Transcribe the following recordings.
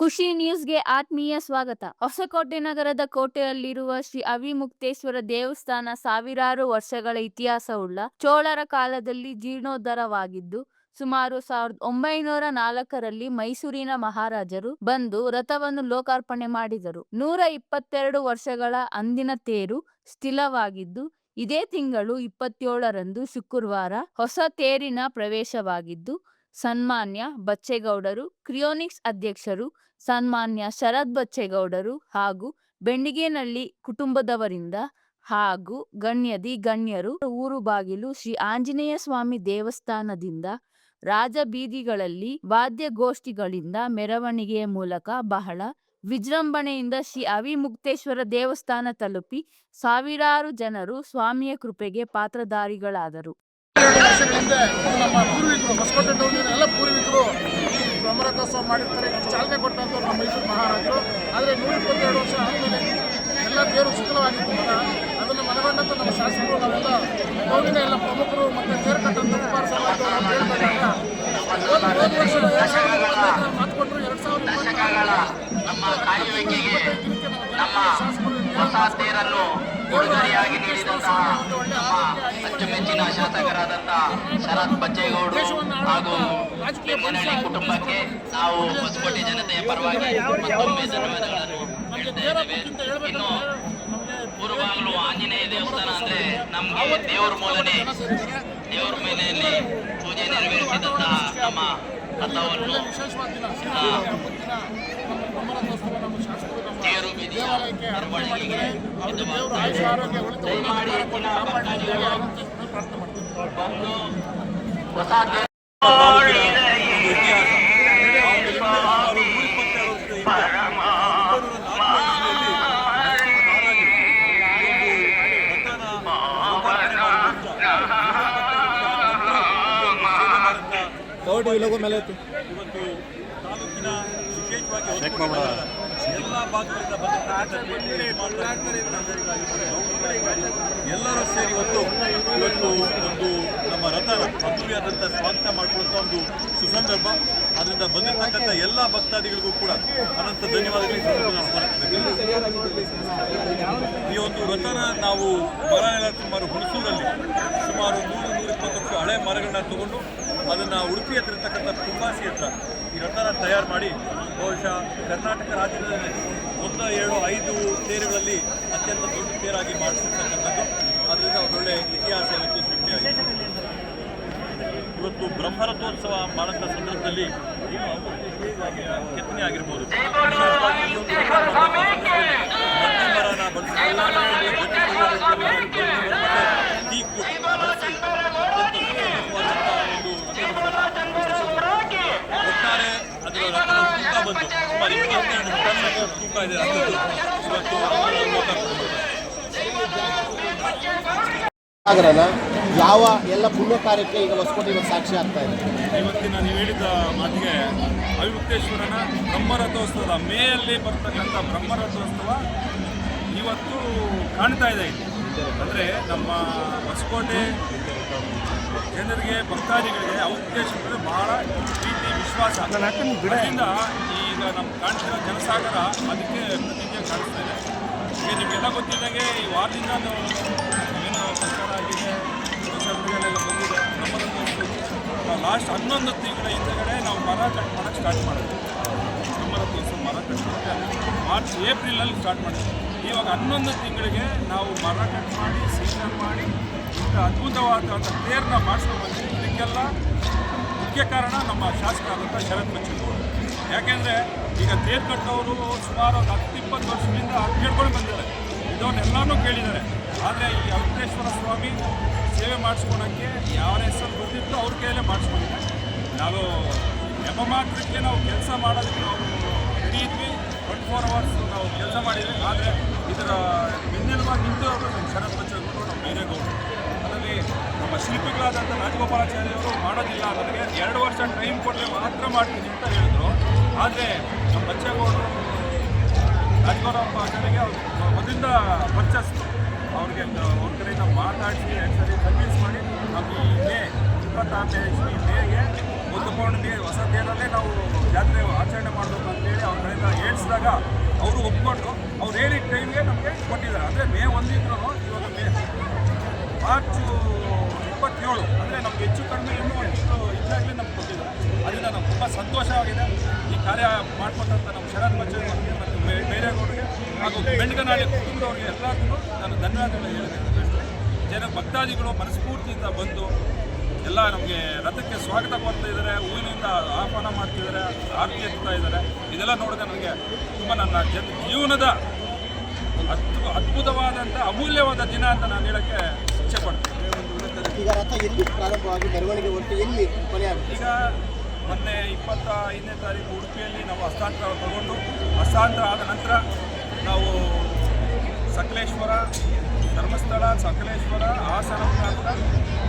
ಖುಷಿ ನ್ಯೂಸ್ಗೆ ಆತ್ಮೀಯ ಸ್ವಾಗತ. ಹೊಸಕೋಟೆ ನಗರದ ಕೋಟೆಯಲ್ಲಿರುವ ಶ್ರೀ ಅವಿಮುಕ್ತೇಶ್ವರ ದೇವಸ್ಥಾನ ಸಾವಿರಾರು ವರ್ಷಗಳ ಇತಿಹಾಸವುಳ್ಳ ಚೋಳರ ಕಾಲದಲ್ಲಿ ಜೀರ್ಣೋದ್ಧಾರವಾಗಿದ್ದು, ಸುಮಾರು 1904ರಲ್ಲಿ ಮೈಸೂರಿನ ಮಹಾರಾಜರು ಬಂದು ರಥವನ್ನು ಲೋಕಾರ್ಪಣೆ ಮಾಡಿದರು. 122 ವರ್ಷಗಳ ಅಂದಿನ ತೇರು ಸ್ಥಿಲವಾಗಿದ್ದು, ಇದೇ ತಿಂಗಳು 27ರಂದು ಶುಕ್ರವಾರ ಹೊಸ ತೇರಿನ ಪ್ರವೇಶವಾಗಿದ್ದು, ಸನ್ಮಾನ್ಯ ಬಚ್ಚೇಗೌಡರು, ಕ್ರಿಯೋನಿಕ್ಸ್ ಅಧ್ಯಕ್ಷರು ಸನ್ಮಾನ್ಯ ಶರತ್ ಬಚ್ಚೇಗೌಡರು ಹಾಗೂ ಬೆಂಡಿಗೇನಹಳ್ಳಿ ಕುಟುಂಬದವರಿಂದ ಹಾಗೂ ಗಣ್ಯರು ಊರು ಬಾಗಿಲು ಶ್ರೀ ಆಂಜನೇಯ ಸ್ವಾಮಿ ದೇವಸ್ಥಾನದಿಂದ ರಾಜಬೀದಿಗಳಲ್ಲಿ ವಾದ್ಯಗೋಷ್ಠಿಗಳಿಂದ ಮೆರವಣಿಗೆಯ ಮೂಲಕ ಬಹಳ ವಿಜೃಂಭಣೆಯಿಂದ ಶ್ರೀ ಅವಿಮುಕ್ತೇಶ್ವರ ದೇವಸ್ಥಾನ ತಲುಪಿ ಸಾವಿರಾರು ಜನರು ಸ್ವಾಮಿಯ ಕೃಪೆಗೆ ಪಾತ್ರಧಾರಿಗಳಾದರು. ವರ್ಷಗಳಿಂದ ನಮ್ಮ ಪೂರ್ವಿಕರು ಹೊಸಕೋಟೆ ಟೌನಿನ ಎಲ್ಲ ಪೂರ್ವಿಕರು ಈ ಬ್ರಹ್ಮರಥೋತ್ಸವ ಮಾಡಿರ್ತಾರೆ. ಚಾಲನೆ ಕೊಟ್ಟಂತ ನಮ್ಮ ಮೈಸೂರು ಮಹಾರಾಜರು. ಆದರೆ 122 ವರ್ಷ ಆದಮೇಲೆ ಎಲ್ಲ ದೇವರು ಶಿಥಿಲವಾಗಿತ್ತು. ಅದನ್ನು ಮನಗಂಡಂತ ನಮ್ಮ ಶಾಸಕರು ನಾವೆಲ್ಲ ಟೌನಿನ ಎಲ್ಲ ಪ್ರಮುಖರು ಮತ್ತು ತೇರು ಕಟ್ಟಂತ ಕುಮಾರ ಸಮಾಜ ಹೇಳ್ಕೊಂಡಾಗ ಹೋದ ವರ್ಷ 2025 ಮಾತು ಕೊಟ್ಟರು. 2025 ಅಚ್ಚುಮೆಚ್ಚಿನ ಶಾಸಕರಾದಂತಹ ಶರತ್ ಬಚ್ಚೇಗೌಡರು ಹಾಗೂ ಬೆಂಗನಹಳ್ಳಿ ಕುಟುಂಬಕ್ಕೆ ನಾವು ಹೊಸಕೋಟೆ ಜನತೆಯ ಪರವಾಗಿ ಮತ್ತೊಮ್ಮೆ ಧನ್ಯವಾದಗಳನ್ನು ಹೇಳ್ತಾ ಇದ್ದೇವೆ. ಇನ್ನು ಪೂರ್ವವಾಗಲೂ ಆಂಜನೇಯ ದೇವಸ್ಥಾನ ಅಂದ್ರೆ ನಮ್ಗೆ ದೇವ್ರ ಮೂಲನೆ, ದೇವ್ರ ಮೇಲೆಯಲ್ಲಿ ಪೂಜೆ ನೆರವೇರಿಸಿದಂತಹ ನಮ್ಮ ರಥವನ್ನು ತೇರು ಬೀದಿಯ ಮೆರವಣಿಗೆಗೆ ದಯಮಾಡಿ ಬಂದು ಹೊಸ ಇವತ್ತು ತಾಲೂಕಿನ ವಿಶೇಷವಾಗಿ ಎಲ್ಲ ಭಾಗಗಳಿಂದ ಎಲ್ಲರೂ ಸೇರಿ ಇವತ್ತು ಒಂದು ನಮ್ಮ ರಥನ ಅದ್ದೂರಿಯಾದಂಥ ಸ್ವಾಗತ ಮಾಡಿಕೊಳ್ಳುವಂಥ ಒಂದು ಸುಸಂದರ್ಭ. ಅದರಿಂದ ಬಂದಿರತಕ್ಕಂಥ ಎಲ್ಲ ಭಕ್ತಾದಿಗಳಿಗೂ ಕೂಡ ಅನಂತ ಧನ್ಯವಾದಗಳಿಗೆ ಈ ಒಂದು ರಥನ ನಾವು ಮರ ಸುಮಾರು ಹುಣಸೂರಲ್ಲಿ ಸುಮಾರು 100-120 ವರ್ಷ ಹಳೆ ಮರಗಳನ್ನ ತಗೊಂಡು ಅದನ್ನು ಉಡುಪಿ ಹತ್ರ ಇರ್ತಕ್ಕಂಥ ಕುಂಬಾಸಿ ಹತ್ರ ಈ ರಥನ ತಯಾರು ಮಾಡಿ ಬಹುಶಃ ಕರ್ನಾಟಕ ರಾಜ್ಯದಲ್ಲಿ 1-7-5 ತೇರುಗಳಲ್ಲಿ ಅತ್ಯಂತ ದೊಡ್ಡ ತೇರಾಗಿ ಮಾಡಿಸಿರ್ತಕ್ಕಂಥದ್ದು. ಅದರಿಂದ ಒಳ್ಳೊಳ್ಳೆ ಇತಿಹಾಸ ಇವತ್ತು ಸೃಷ್ಟಿಯಾಗಿದೆ. ಇವತ್ತು ಬ್ರಹ್ಮರಥೋತ್ಸವ ಮಾಡೋಂಥ ಸಂದರ್ಭದಲ್ಲಿ ಕೆತ್ತನೆ ಆಗಿರ್ಬೋದು, ಮರನ ಒಟ್ಟಾರೆ ಅದರ ತೂಕ ಬಂದು ಸುಮಾರು 22 ಟನ್ ತೂಕ ಇದೆ. ಸಾಗರನ ಯಾವ ಎಲ್ಲ ಪುಣ್ಯ ಕಾರ್ಯಕ್ಕೆ ಈಗ ಹೊಸಕೋಟೆ ಸಾಕ್ಷಿ ಆಗ್ತಾ ಇದೆ. ಇವತ್ತಿನ ನೀವು ಹೇಳಿದ ಮಾತಿಗೆ ಅವಿಮುಕ್ತೇಶ್ವರನ ಬ್ರಹ್ಮರಥೋತ್ಸವದ ಮೇಯಲ್ಲಿ ಬರ್ತಕ್ಕಂಥ ಬ್ರಹ್ಮರಥೋತ್ಸವ ಇವತ್ತು ಕಾಣ್ತಾ ಇದೆ. ಅಂದರೆ ನಮ್ಮ ಹೊಸಕೋಟೆ ಜನರಿಗೆ ಭಕ್ತಾದಿಗಳಿಗೆ ಅವಿಮುಕ್ತೇಶ್ವರ ಬಹಳ ಪ್ರೀತಿ ವಿಶ್ವಾಸ. ಅದರಿಂದ ಈಗ ನಮ್ಮ ಕಾಣ್ತಿರೋ ಜನಸಾಗರ ಅದಕ್ಕೆ ಪ್ರತಿಜ್ಞೆ ಕಾಣಿಸ್ತಾ ಇದೆ. ಈಗ ನಿಮಗೆಲ್ಲ ಗೊತ್ತಿದ್ದಾಗೆ ಈ ವಾರದಿಂದ ಏನು ಪ್ರಚಾರ ಆಗಿದೆ, ಸೋಷಿಯಲ್ ಮೀಡಿಯಾಲೆಲ್ಲ ಬಂದಿದೆ. ನಮ್ಮದೊಂದು ಲಾಸ್ಟ್ 11 ತಿಂಗಳ ಹಿಂದೆಗಡೆ ನಾವು ಮರ ಕಟ್ ಮಾಡೋಕ್ಕೆ ಸ್ಟಾರ್ಟ್ ಮಾಡಿದ್ವಿ. ಬ್ರಹ್ಮರಥೋತ್ಸವ ಮರ ಕಟ್ ಮಾಡೋಕ್ಕೆ ಮಾರ್ಚ್ ಏಪ್ರಿಲಲ್ಲಿ ಸ್ಟಾರ್ಟ್ ಮಾಡಿದ್ವಿ. ಇವಾಗ 11 ತಿಂಗಳಿಗೆ ನಾವು ಮರ ಕಟ್ ಮಾಡಿ ಸೀಸನ್ ಮಾಡಿ ಇಂಥ ಅದ್ಭುತವಾದಂಥ ತೇರನ್ನ ಮಾಡಿಸ್ಕೊಂಡು ಬಂದ್ವಿ. ಇದಕ್ಕೆಲ್ಲ ಮುಖ್ಯ ಕಾರಣ ನಮ್ಮ ಶಾಸಕರಾದಂಥ ಶರತ್ ಬಚ್ಚೇಗೌಡರು. ಯಾಕೆಂದರೆ ಈಗ ತೇರು ಕಟ್ಟೋರು ಸುಮಾರು 10-20 ವರ್ಷದಿಂದ ಕೇಳ್ಕೊಂಡು ಬಂದಿದ್ದಾರೆ, ಇದವನ್ನೆಲ್ಲನೂ ಕೇಳಿದ್ದಾರೆ. ಆದರೆ ಈ ಅವಿಮುಕ್ತೇಶ್ವರ ಸ್ವಾಮಿ ಸೇವೆ ಮಾಡಿಸ್ಕೊಳಕ್ಕೆ ಯಾವ ಹೆಸರು ಗೊತ್ತಿತ್ತು ಅವ್ರ ಕೈಯಲ್ಲೇ ಮಾಡಿಸ್ಕೊಂಡಿದ್ದಾರೆ. ನಾವು ನೆಪ ಮಾತ್ರಕ್ಕೆ ನಾವು ಕೆಲಸ ಮಾಡೋದಕ್ಕೆ ನಾವು ರೆಡಿ ಇದ್ವಿ. 24 ಅವರ್ಸ್ ನಾವು ಕೆಲಸ ಮಾಡಿದ್ವಿ. ಆದರೆ ಇದರ ಬೆನ್ನೆಲುಬಾಗಿ ನಿಂತವರು ನಮ್ಮ ಶರತ್ ಬಚ್ಚೇಗೌಡರು, ನಮ್ಮ ಬೈರೇಗೌಡರು. ಅದರಲ್ಲಿ ನಮ್ಮ ಶಿಲ್ಪಿಗಳಾದಂಥ ರಾಜಗೋಪಾಲಾಚಾರ್ಯವರು ಮಾಡೋದಿಲ್ಲ, ನನಗೆ 2 ವರ್ಷ ಟೈಮ್ ಕೊಟ್ಟರೆ ಮಾತ್ರ ಮಾಡ್ತೀನಿ ಅಂತ ಹೇಳಿದ್ರು. ಆದರೆ ನಮ್ಮ ಬಚ್ಚೇಗೌಡರು ರಾಜಗೋಪಾಲಾಚಾರ್ಯಗೆ ಅವ್ರು ಮೊದಲಿಂದ ವರ್ಚಸ್ಸು ಅವ್ರಿಗೆ ಅವ್ರ ಕಡೆಯಿಂದ ಮಾತಾಡಿಸಿ 2 ಸರಿ ಕನ್ವಿನ್ಸ್ ಮಾಡಿ ನಮಗೆ ಈ ಮೇ 26ನೇ ಮೇಗೆ ಬುದ್ಧ ಪೌರ್ಣಿಮೆ ಹೊಸ ತೇರಲ್ಲೇ ನಾವು ಜಾತ್ರೆ ಆಚರಣೆ ಮಾಡಬೇಕು ಅಂತೇಳಿ ಅವ್ರ ಕಡೆಯಿಂದ ಹೇಳಿಸಿದಾಗ ಅವರು ಒಪ್ಕೊಂಡು ಅವ್ರು ಹೇಳಿದ ಟೈಮ್ಗೆ ನಮಗೆ ಕೊಟ್ಟಿದ್ದಾರೆ. ಅಂದರೆ ಮೇ 1 ಇದ್ರೂ ಇವಾಗ ಮಾರ್ಚ್ 27 ಅಂದರೆ ನಮ್ಗೆ ಹೆಚ್ಚು ಕಡಿಮೆ ಇನ್ನೂ ಒಂದು ತಿಂಗಳು ಇದ್ದಾಗಲೇ ನಮ್ಗೆ ಕೊಟ್ಟಿದ್ದಾರೆ. ಅದರಿಂದ ನಮ್ಗೆ ತುಂಬ ಸಂತೋಷವಾಗಿದೆ. ಈ ಕಾರ್ಯ ಮಾಡ್ಕೊಟ್ಟಂಥ ನಮ್ಮ ಶರತ್ ಬಚ್ಚೇಗೌಡರಿಗೆ ಮತ್ತು ಬೈರೇಗೌಡರಿಗೆ ಹಾಗೂ ಬೆಂಡಗನಹಳ್ಳಿ ಕುಟುಂಬದವ್ರಿಗೆ ಎಲ್ಲರಿಗೂ ನಾನು ಧನ್ಯವಾದಗಳು ಹೇಳ್ತೀನಿ. ಜನ ಭಕ್ತಾದಿಗಳು ಮನಸ್ಫೂರ್ತಿಯಿಂದ ಬಂದು ಎಲ್ಲ ನಮಗೆ ರಥಕ್ಕೆ ಸ್ವಾಗತ ಕೊಡ್ತಾ ಇದ್ದಾರೆ, ಹೂವಿನಿಂದ ಆಹ್ವಾನ ಮಾಡ್ತಿದ್ದಾರೆ, ಆರತಿ ಎತ್ತಾ ಇದ್ದಾರೆ. ಇದೆಲ್ಲ ನೋಡಿದ್ರೆ ನನಗೆ ತುಂಬ ನನ್ನ ಜೀವನದ ಅದ್ಭುತವಾದಂಥ ಅಮೂಲ್ಯವಾದ ದಿನ ಅಂತ ನಾನು ಹೇಳೋಕ್ಕೆ ಇಚ್ಛೆ ಪಡ್ತೀನಿ. ಈಗ ರಥ ಎಲ್ಲಿ ಪ್ರಾರಂಭವಾಗಿ ಮೆರವಣಿಗೆ ಒಟ್ಟು ಎಲ್ಲಿ ಕೊನೆಯಾಗುತ್ತೆ? ಈಗ ಮೊನ್ನೆ 25ನೇ ತಾರೀಕು ಉಡುಪಿಯಲ್ಲಿ ನಾವು ಹಸ್ತಾಂತರ ತಗೊಂಡು ಹಸ್ತಾಂತರ ಆದ ನಂತರ ನಾವು ಸಕಲೇಶ್ವರ, ಧರ್ಮಸ್ಥಳ, ಸಕಲೇಶ್ವರ, ಹಾಸನ ಮುಖಾಂತರ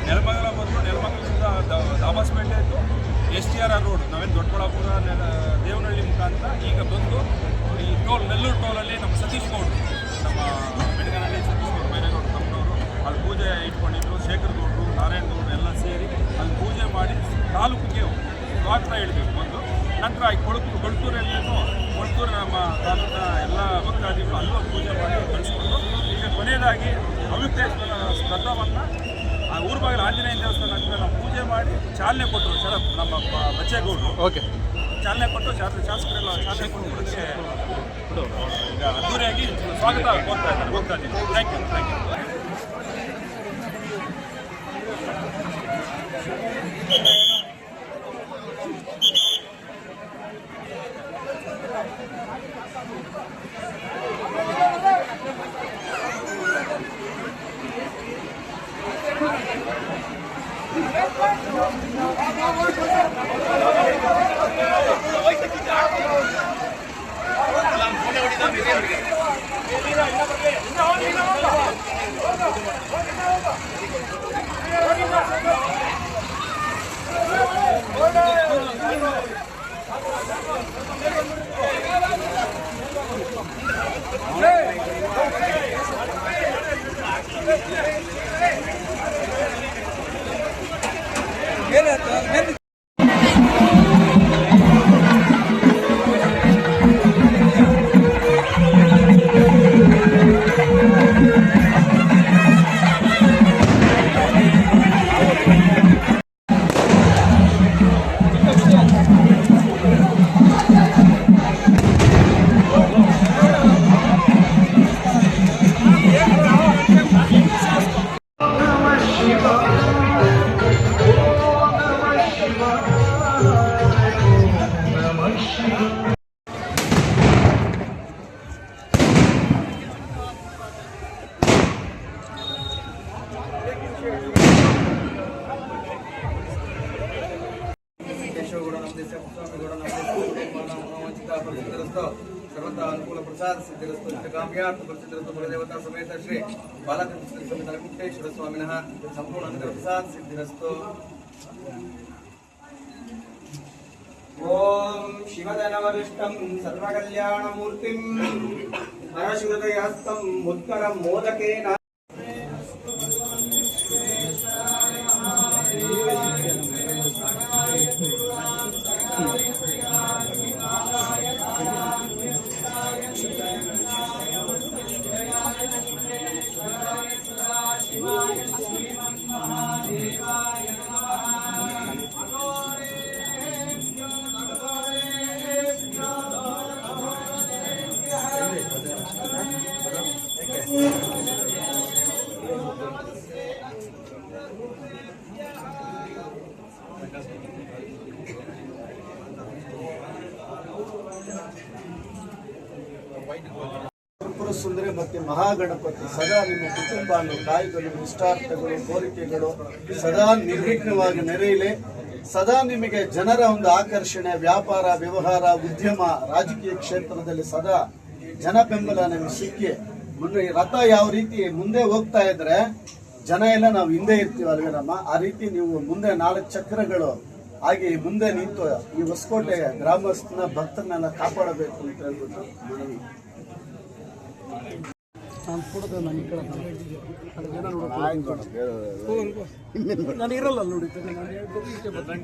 ನೆಲಮಂಗಲ ಬಂದು ನೆಲಮಂಗಲದಿಂದ ದಾಬಾಸ್ಪೇಟೆ ಆಯಿತು STRR ರೋಡ್, ನಾವೇನು ದೊಡ್ಡಬಳ್ಳಾಪುರ ದೇವನಹಳ್ಳಿ ಮುಖಾಂತರ ಈಗ ಬಂದು ಈ ನೆಲ್ಲೂರು ಟೋಲಲ್ಲಿ ನಮ್ಮ ಸತೀಶ್ ಗೌಡ್ರು, ನಮ್ಮ ಬೆಳಗನಹಳ್ಳಿ ಸತೀಶ್ ಗೌಡ್ರು ಬೈರೇಗೌಡರು ತಮ್ಮನವರು ಅಲ್ಲಿ ಪೂಜೆ ಇಟ್ಕೊಂಡಿದ್ರು. ಶೇಖರ್ ಗೌಡರು, ನಾರಾಯಣ ಗೌಡರು ಎಲ್ಲ ಸೇರಿ ಅಲ್ಲಿ ಪೂಜೆ ಮಾಡಿ ತಾಲೂಕಿಗೆ ಸ್ವಾಗತ ಹೇಳಿದ್ವಿ ಬಂದು. ನಂತರ ಈ ಕೊಳ್ತೂರು ನಮ್ಮ ತಾಲೂಕಿನ ಎಲ್ಲ ಭಕ್ತಾದಿಗಳು ಅಲ್ಲೂ ಪೂಜೆ ಮಾಡಿ ಕಳಿಸ್ಕೊಂಡು ಈಗ ಕೊನೆಯದಾಗಿ ಅವಿಕ್ತೇಶ್ವರ ರಥವನ್ನು ಆ ಊರ ಬಾಗಿಲು ಆಂಜನೇಯ ದೇವಸ್ಥಾನ ಹತ್ರ ನಾವು ಪೂಜೆ ಮಾಡಿ ಚಾಲನೆ ಕೊಟ್ಟರು. ಶರತ್ ನಮ್ಮ ಬಚ್ಚೇಗೌಡರು ಚಾಲನೆ ಕೊಟ್ಟು ಶಾಸಕರೆಲ್ಲ ಚಾಲನೆ ಕೊಟ್ಟುಕೊಳ್ಳೋಕ್ಕೆ ಈಗ ಅದ್ದೂರಿಯಾಗಿ ಸ್ವಾಗತ ಕೋರ್ತಾ ಇದ್ದಾರೆ ಭಕ್ತಾದಿಗಳು. Thank you. सर्वथा अनुकूल प्रसाद सिद्धिरस्तु काम्यार्थ प्रसिद्धिरस्तु बलदेवता समेत श्री बालाकृष्ण समेत गुप्तेश्वर स्वामिनः संपूर्ण अनुग्रह प्रसाद सिद्धिरस्तु। ओम शिवधनवरिष्ठं सर्वकल्याणमूर्तिं हरशिवदयास्तं मुत्करं मोदकेन ಸುಂದರಿ ಮತ್ತು ಮಹಾಗಣಪತಿ ಸದಾ ನಿಮ್ಮ ಕುಟುಂಬವನ್ನು ಕಾಯ್ಗಳು, ಇಷ್ಟಾರ್ಥಗಳು, ಕೋರಿಕೆಗಳು ಸದಾ ನಿರ್ವಿಘ್ನವಾಗಿ ನೆರೆಯಲಿ. ಸದಾ ನಿಮಗೆ ಜನರ ಒಂದು ಆಕರ್ಷಣೆ, ವ್ಯಾಪಾರ, ವ್ಯವಹಾರ, ಉದ್ಯಮ, ರಾಜಕೀಯ ಕ್ಷೇತ್ರದಲ್ಲಿ ಸದಾ ಜನ ಬೆಂಬಲ ನಿಮಗೆ ಸಿಕ್ಕಿ ಮುಂದೆ ರಥ ಯಾವ ರೀತಿ ಮುಂದೆ ಹೋಗ್ತಾ ಇದ್ರೆ ಜನ ಎಲ್ಲ ನಾವು ಹಿಂದೆ ಇರ್ತೀವಿ ಅಲ್ವೇನಮ್ಮ, ಆ ರೀತಿ ನೀವು ಮುಂದೆ 4 ಚಕ್ರಗಳು ಹಾಗೆ ಮುಂದೆ ನಿಂತು ಈ ಹೊಸಕೋಟೆ ಗ್ರಾಮಸ್ಥನ ಭಕ್ತರನ್ನೆಲ್ಲ ಕಾಪಾಡಬೇಕು ಅಂತ ಹೇಳ್ಬಿಟ್ಟು ಮನವಿ. ನಾನು ಇರಲ್ಲ ನೋಡಿ.